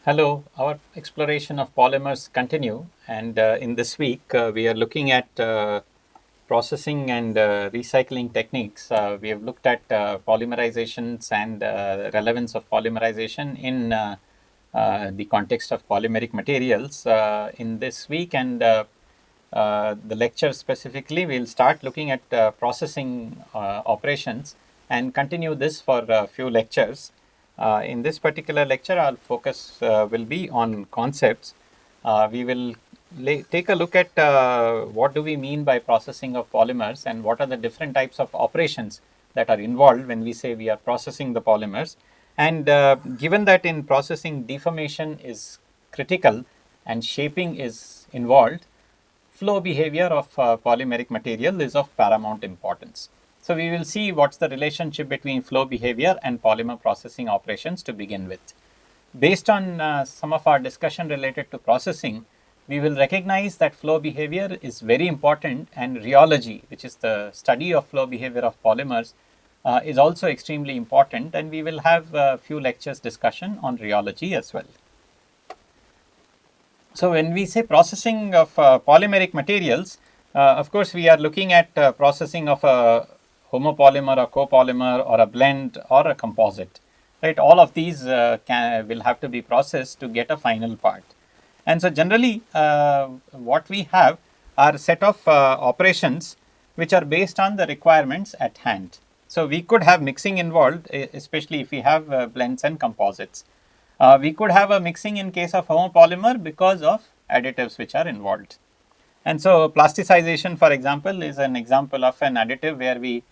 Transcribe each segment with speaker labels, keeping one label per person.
Speaker 1: Hello, our exploration of polymers continue, and in this week we are looking at processing and recycling techniques. We have looked at polymerizations and relevance of polymerization in the context of polymeric materials. In this week and the lecture specifically, we'll start looking at processing operations and continue this for a few lectures. In this particular lecture, our focus will be on concepts. We will take a look at what do we mean by processing of polymers and what are the different types of operations that are involved when we say we are processing the polymers. And given that in processing deformation is critical and shaping is involved, flow behavior of polymeric material is of paramount importance. So we will see what's the relationship between flow behavior and polymer processing operations to begin with. Based on some of our discussion related to processing, we will recognize that flow behavior is very important, and rheology, which is the study of flow behavior of polymers, is also extremely important, and we will have a few lectures discussion on rheology as well. So when we say processing of polymeric materials, of course we are looking at processing of a homopolymer, a copolymer, or a blend, or a composite. Right, all of these will have to be processed to get a final part. And so generally what we have are a set of operations which are based on the requirements at hand. So we could have mixing involved, especially if we have blends and composites. We could have a mixing in case of homopolymer because of additives which are involved. And so plasticization, for example, is an example of an additive where we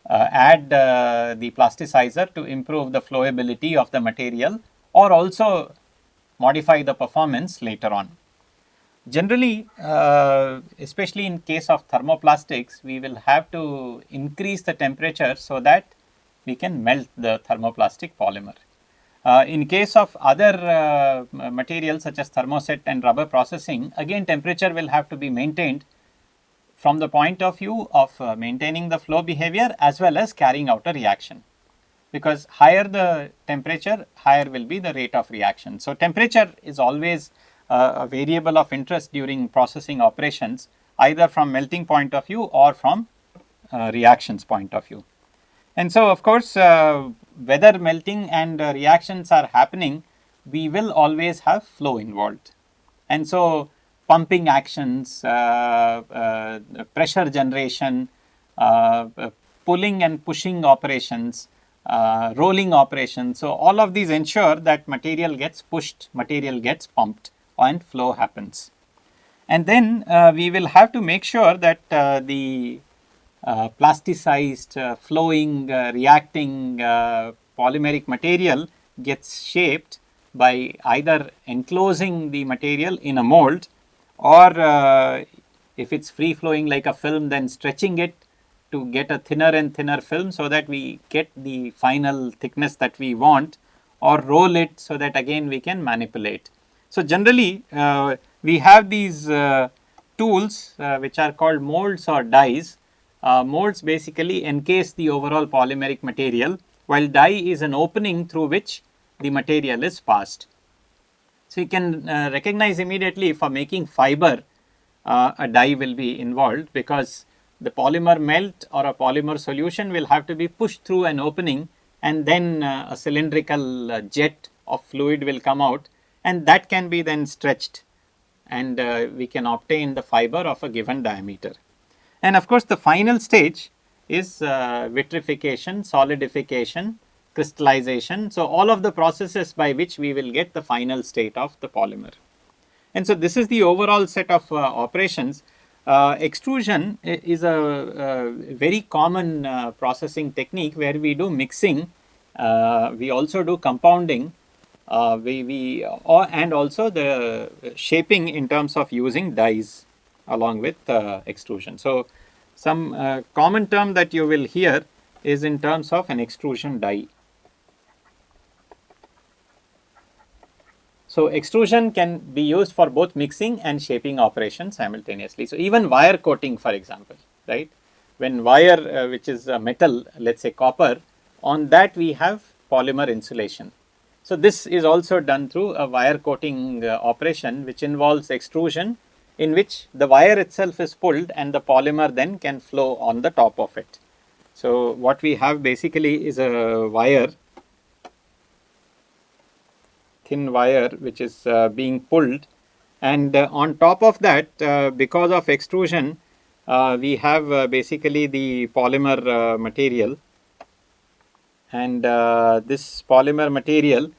Speaker 1: add the plasticizer to improve the flowability of the material or also modify the performance later on. Generally, especially in case of thermoplastics, we will have to increase the temperature so that we can melt the thermoplastic polymer. In case of other materials such as thermoset and rubber processing, again temperature will have to be maintained from the point of view of maintaining the flow behavior as well as carrying out a reaction. Because higher the temperature, higher will be the rate of reaction. So temperature is always a variable of interest during processing operations, either from melting point of view or from reactions point of view. And so of course, whether melting and reactions are happening, we will always have flow involved. And so pumping actions, pressure generation, pulling and pushing operations, rolling operations. So all of these ensure that material gets pushed, material gets pumped, and flow happens. And then we will have to make sure that the plasticized, flowing, reacting polymeric material gets shaped by either enclosing the material in a mold, or if it's free flowing like a film, then stretching it to get a thinner and thinner film so that we get the final thickness that we want, or roll it so that again we can manipulate. So generally we have these tools which are called molds or dies. Molds basically encase the overall polymeric material, while die is an opening through which the material is passed. So you can recognize immediately for making fiber, a die will be involved, because the polymer melt or a polymer solution will have to be pushed through an opening, and then a cylindrical jet of fluid will come out, and that can be then stretched, and we can obtain the fiber of a given diameter. And of course, the final stage is vitrification, solidification, crystallization. So all of the processes by which we will get the final state of the polymer. And so this is the overall set of operations. Extrusion is a very common processing technique where we do mixing, we also do compounding, and also the shaping in terms of using dies along with extrusion. So some common term that you will hear is in terms of an extrusion die. So extrusion can be used for both mixing and shaping operations simultaneously. So even wire coating, for example, right? When wire, which is a metal, let's say copper, on that we have polymer insulation. So this is also done through a wire coating operation, which involves extrusion, in which the wire itself is pulled and the polymer then can flow on the top of it. So what we have basically is a wire, thin wire, which is being pulled, and on top of that, because of extrusion, we have basically the polymer material, and this polymer material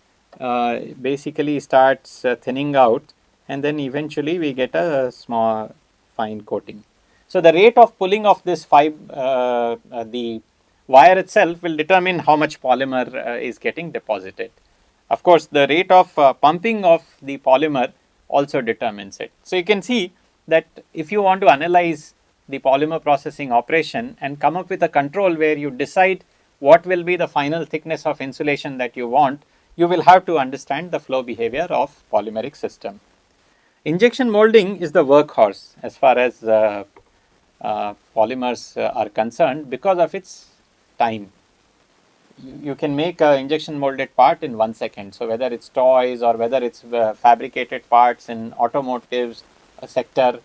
Speaker 1: basically starts thinning out, and then eventually we get a small fine coating. So the rate of pulling of this the wire itself will determine how much polymer is getting deposited. Of course, the rate of pumping of the polymer also determines it. So you can see that if you want to analyze the polymer processing operation and come up with a control where you decide what will be the final thickness of insulation that you want, you will have to understand the flow behavior of polymeric system. Injection molding is the workhorse as far as polymers are concerned because of its time. You can make an injection molded part in 1 second. So whether it's toys or whether it's fabricated parts in automotives sector,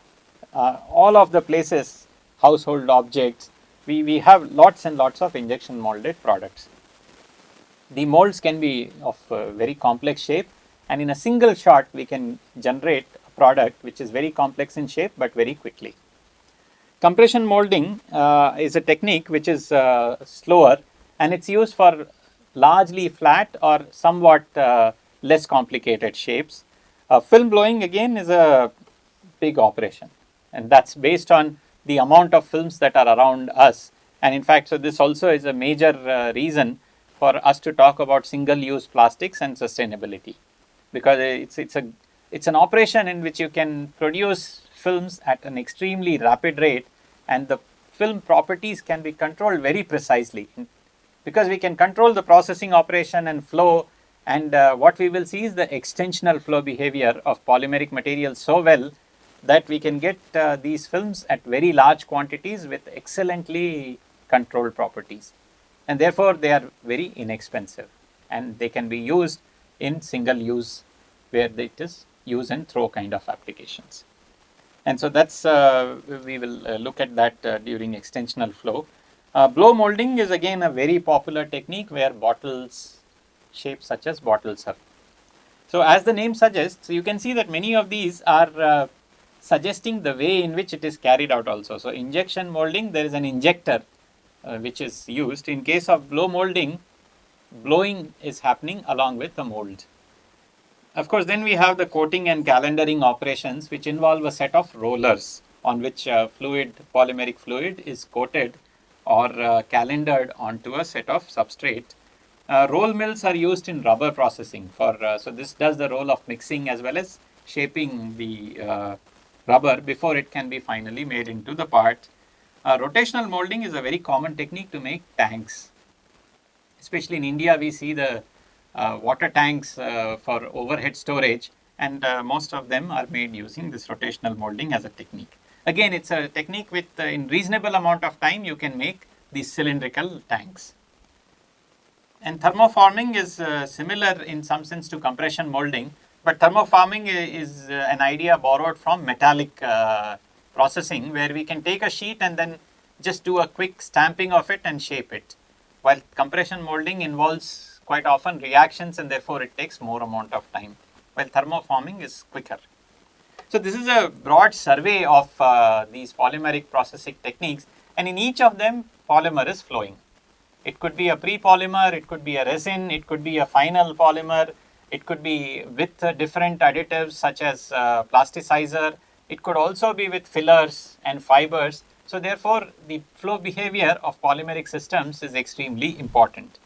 Speaker 1: all of the places, household objects, we have lots and lots of injection molded products. The molds can be of very complex shape, and in a single shot we can generate a product which is very complex in shape but very quickly. Compression molding is a technique which is slower, and it's used for largely flat or somewhat less complicated shapes. Film blowing again is a big operation, and that's based on the amount of films that are around us. And in fact, so this also is a major reason for us to talk about single-use plastics and sustainability, because it's an operation in which you can produce films at an extremely rapid rate, and the film properties can be controlled very precisely, because we can control the processing operation and flow, and what we will see is the extensional flow behavior of polymeric materials so well that we can get these films at very large quantities with excellently controlled properties, and therefore they are very inexpensive, and they can be used in single use where it is use and throw kind of applications. And so that's we will look at that during extensional flow. Blow molding is again a very popular technique where bottles, shapes such as bottles are. So as the name suggests, you can see that many of these are suggesting the way in which it is carried out also. So injection molding, there is an injector which is used. In case of blow molding, blowing is happening along with the mold. Of course, then we have the coating and calendaring operations, which involve a set of rollers on which polymeric fluid is coated or calendared onto a set of substrate. Roll mills are used in rubber processing so this does the role of mixing as well as shaping the rubber before it can be finally made into the part. Rotational molding is a very common technique to make tanks. Especially in India, we see the water tanks for overhead storage, and most of them are made using this rotational molding as a technique. Again, it's a technique with in reasonable amount of time you can make these cylindrical tanks. And thermoforming is similar in some sense to compression molding, but thermoforming is an idea borrowed from metallic processing, where we can take a sheet and then just do a quick stamping of it and shape it, while compression molding involves quite often reactions, and therefore it takes more amount of time, while thermoforming is quicker. So this is a broad survey of these polymeric processing techniques, and in each of them polymer is flowing. It could be a pre-polymer, it could be a resin, it could be a final polymer, it could be with different additives such as plasticizer, it could also be with fillers and fibers. So therefore, the flow behavior of polymeric systems is extremely important.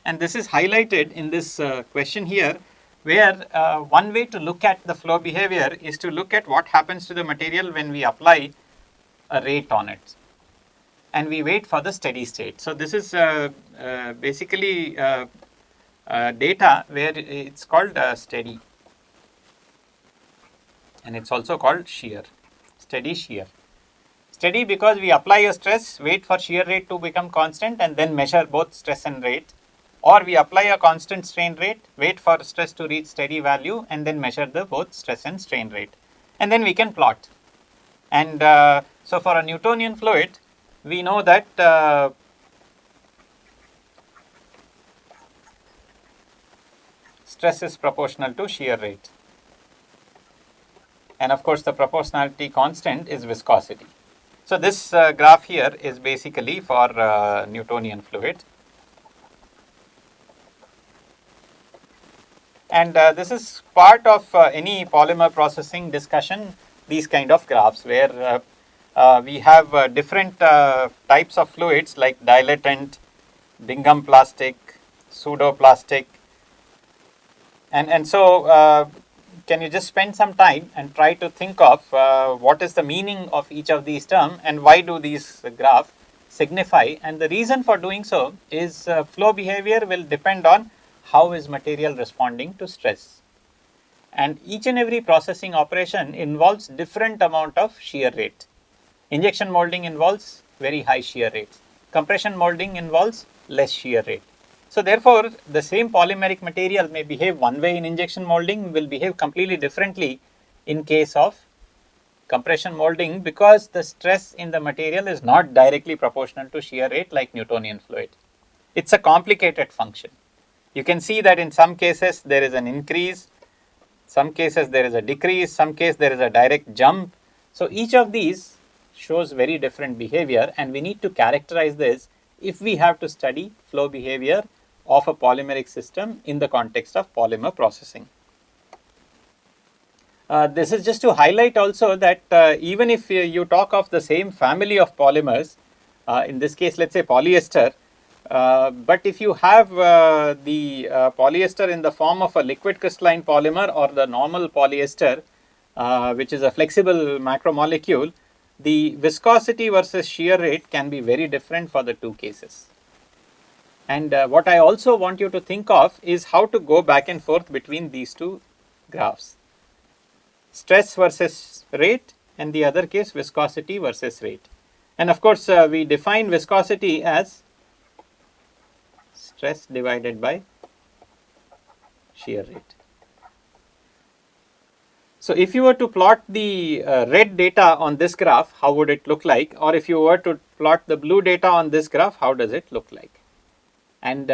Speaker 1: And this is highlighted in this question here, where one way to look at the flow behavior is to look at what happens to the material when we apply a rate on it and we wait for the steady state. So this is basically data where it's called steady, and it's also called shear, steady shear. Steady because we apply a stress, wait for shear rate to become constant, and then measure both stress and rate. or we apply a constant strain rate, wait for stress to reach steady value, and then measure the both stress and strain rate, and then we can plot. And so for a Newtonian fluid, we know that stress is proportional to shear rate, and of course the proportionality constant is viscosity. So this graph here is basically for Newtonian fluid, and this is part of any polymer processing discussion, these kind of graphs where we have different types of fluids like dilatant, Bingham plastic, pseudoplastic, and so can you just spend some time and try to think of what is the meaning of each of these terms and why do these graphs signify? And the reason for doing so is flow behavior will depend on how is material responding to stress. And each and every processing operation involves different amount of shear rate. Injection molding involves very high shear rates. Compression molding involves less shear rate. So therefore, the same polymeric material may behave one way in injection molding, will behave completely differently in case of compression molding, because the stress in the material is not directly proportional to shear rate like Newtonian fluid. It's a complicated function. You can see that in some cases there is an increase, some cases there is a decrease, some case there is a direct jump. So each of these shows very different behavior, and we need to characterize this if we have to study flow behavior of a polymeric system in the context of polymer processing. This is just to highlight also that even if you talk of the same family of polymers, in this case let's say polyester, but if you have the polyester in the form of a liquid crystalline polymer or the normal polyester, which is a flexible macromolecule, the viscosity versus shear rate can be very different for the two cases. And what I also want you to think of is how to go back and forth between these two graphs. Stress versus rate, and the other case viscosity versus rate. And of course, we define viscosity as stress divided by shear rate. So if you were to plot the red data on this graph, how would it look like? Or if you were to plot the blue data on this graph, how does it look like? And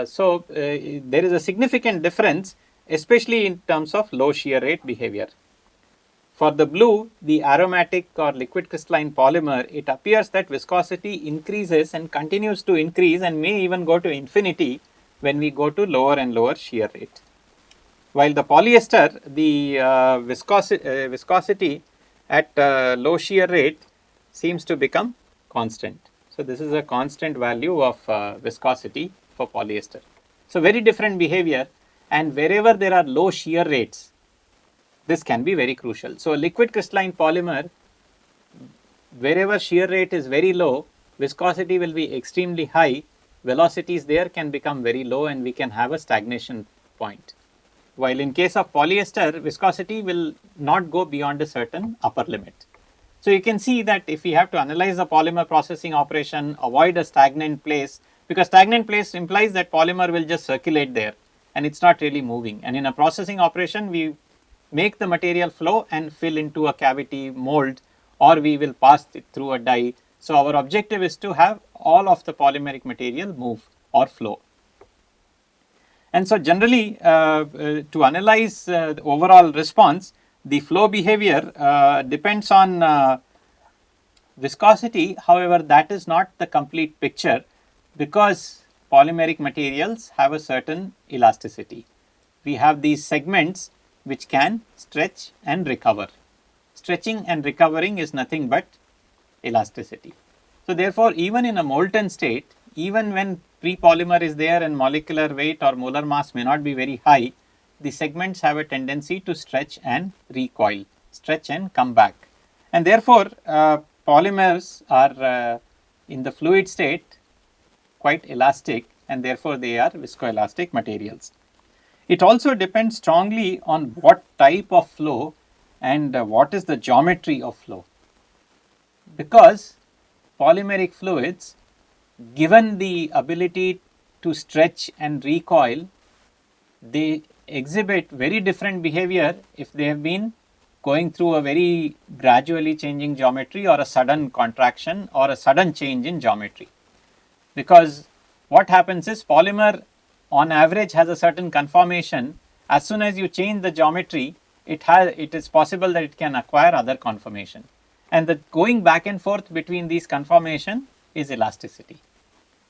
Speaker 1: so there is a significant difference, especially in terms of low shear rate behavior. For the blue, the aromatic or liquid crystalline polymer, it appears that viscosity increases and continues to increase and may even go to infinity when we go to lower and lower shear rate. While the polyester, the viscosity at low shear rate seems to become constant. So this is a constant value of viscosity for polyester. So very different behavior, and wherever there are low shear rates, this can be very crucial. So a liquid crystalline polymer, wherever shear rate is very low, viscosity will be extremely high, velocities there can become very low and we can have a stagnation point. While in case of polyester, viscosity will not go beyond a certain upper limit. So you can see that if we have to analyze the polymer processing operation, avoid a stagnant place, because stagnant place implies that polymer will just circulate there and it's not really moving. And in a processing operation, we make the material flow and fill into a cavity mold, or we will pass it through a die. So our objective is to have all of the polymeric material move or flow. And so generally to analyze the overall response, the flow behavior depends on viscosity. However, that is not the complete picture, because polymeric materials have a certain elasticity. We have these segments which can stretch and recover. Stretching and recovering is nothing but elasticity. So therefore, even in a molten state, even when pre-polymer is there and molecular weight or molar mass may not be very high, the segments have a tendency to stretch and recoil, stretch and come back. And therefore, polymers are in the fluid state quite elastic, and therefore they are viscoelastic materials. It also depends strongly on what type of flow and what is the geometry of flow, because polymeric fluids, given the ability to stretch and recoil, they exhibit very different behavior if they have been going through a very gradually changing geometry or a sudden contraction or a sudden change in geometry. Because what happens is polymer on average has a certain conformation. As soon as you change the geometry, it is possible that it can acquire other conformation, and the going back and forth between these conformation is elasticity.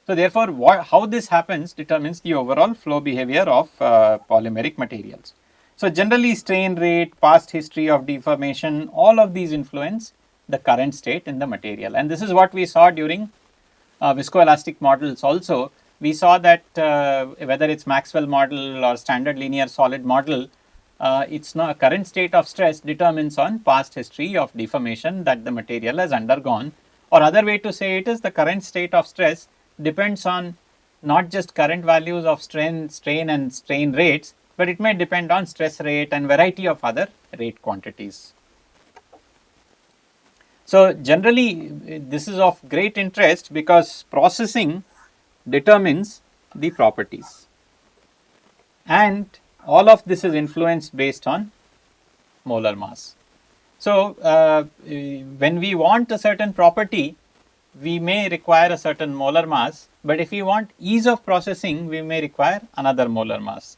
Speaker 1: So therefore, how this happens determines the overall flow behavior of polymeric materials. So generally, strain rate, past history of deformation, all of these influence the current state in the material, and this is what we saw during viscoelastic models also. We saw that whether it's Maxwell model or standard linear solid model, its current state of stress determines on past history of deformation that the material has undergone, or other way to say it is the current state of stress depends on not just current values of strain and strain rates, but it may depend on stress rate and variety of other rate quantities. So generally, this is of great interest because processing determines the properties, and all of this is influenced based on molar mass. So when we want a certain property, we may require a certain molar mass, but if we want ease of processing, we may require another molar mass.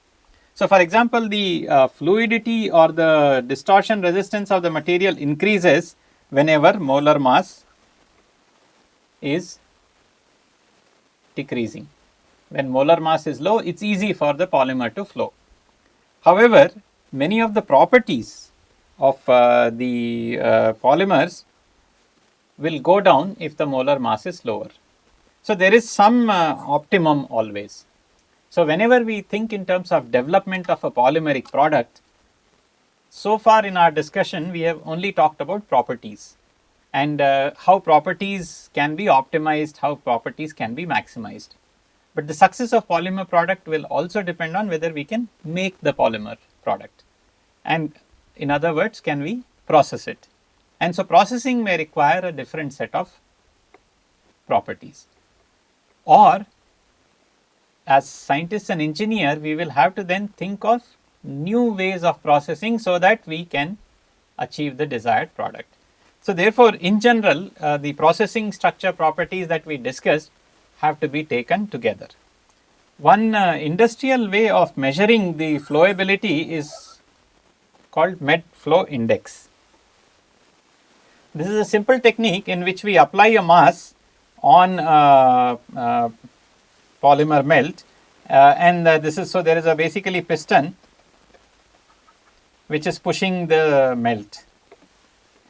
Speaker 1: So for example, the fluidity or the distortion resistance of the material increases whenever molar mass is decreasing. When molar mass is low, it's easy for the polymer to flow. However, many of the properties of the polymers will go down if the molar mass is lower. So there is some optimum always. So whenever we think in terms of development of a polymeric product, so far in our discussion we have only talked about properties and how properties can be optimized, how properties can be maximized. But the success of polymer product will also depend on whether we can make the polymer product, and in other words, can we process it. And so processing may require a different set of properties, or as scientists and engineers, we will have to then think of new ways of processing so that we can achieve the desired product. So therefore, in general, the processing structure properties that we discussed have to be taken together. One industrial way of measuring the flowability is called med flow index. This is a simple technique in which we apply a mass on polymer melt, and this is so there is a basically piston which is pushing the melt,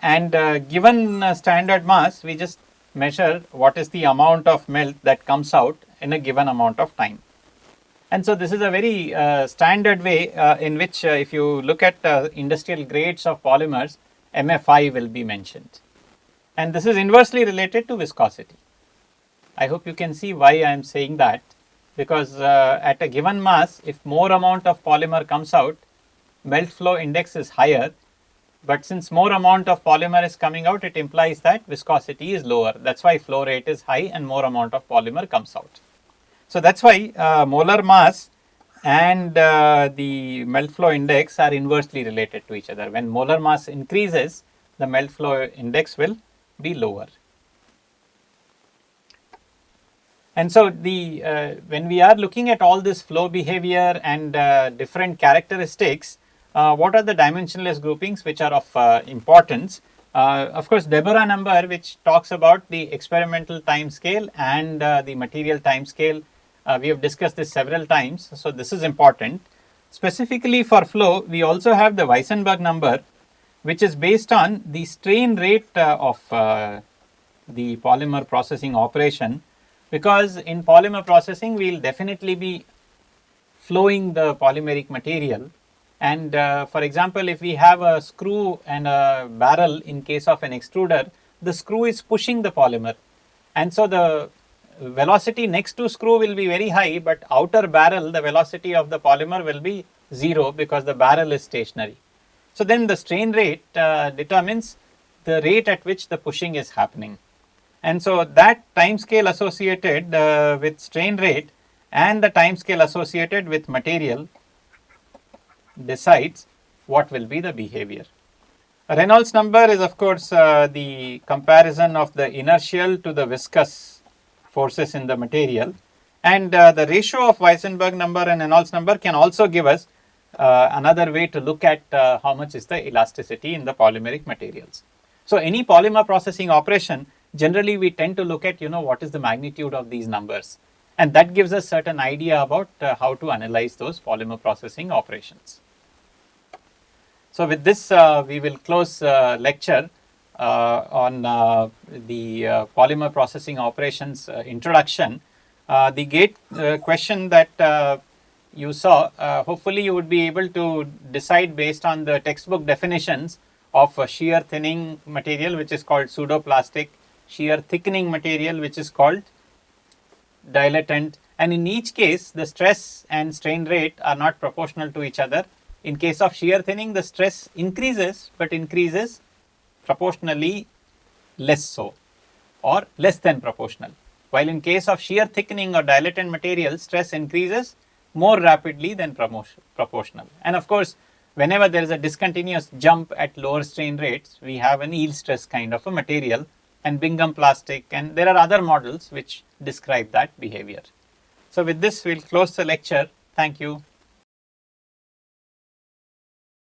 Speaker 1: and given standard mass, we just measure what is the amount of melt that comes out in a given amount of time. And so this is a very standard way in which if you look at industrial grades of polymers, MFI will be mentioned, and this is inversely related to viscosity. I hope you can see why I am saying that, because at a given mass, if more amount of polymer comes out, melt flow index is higher, but since more amount of polymer is coming out, it implies that viscosity is lower. That's why flow rate is high and more amount of polymer comes out. So that's why molar mass and the melt flow index are inversely related to each other. When molar mass increases, the melt flow index will be lower. And so the when we are looking at all this flow behavior and different characteristics, what are the dimensionless groupings which are of importance? Of course, Deborah number, which talks about the experimental time scale and the material time scale. We have discussed this several times, so this is important. Specifically for flow, we also have the Weissenberg number, which is based on the strain rate of the polymer processing operation, because in polymer processing, we will definitely be flowing the polymeric material. And for example, if we have a screw and a barrel in case of an extruder, the screw is pushing the polymer, and so the velocity next to screw will be very high, but outer barrel, the velocity of the polymer will be 0 because the barrel is stationary. So then the strain rate determines the rate at which the pushing is happening. And so that time scale associated with strain rate and the time scale associated with material decides what will be the behavior. Reynolds number is of course the comparison of the inertial to the viscous forces in the material, and the ratio of Weissenberg number and Reynolds number can also give us another way to look at how much is the elasticity in the polymeric materials. So any polymer processing operation, generally we tend to look at what is the magnitude of these numbers, and that gives us certain idea about how to analyze those polymer processing operations. So with this we will close lecture on the polymer processing operations introduction. The gate question that you saw, hopefully you would be able to decide based on the textbook definitions of shear thinning material, which is called pseudoplastic, shear thickening material, which is called dilatant, and in each case the stress and strain rate are not proportional to each other. In case of shear thinning, the stress increases, but increases proportionally less so, or less than proportional, while in case of shear thickening or dilatant material, stress increases more rapidly than proportional. And of course, whenever there is a discontinuous jump at lower strain rates, we have an yield stress kind of a material, and Bingham plastic, and there are other models which describe that behavior. So with this, we'll close the lecture. Thank you.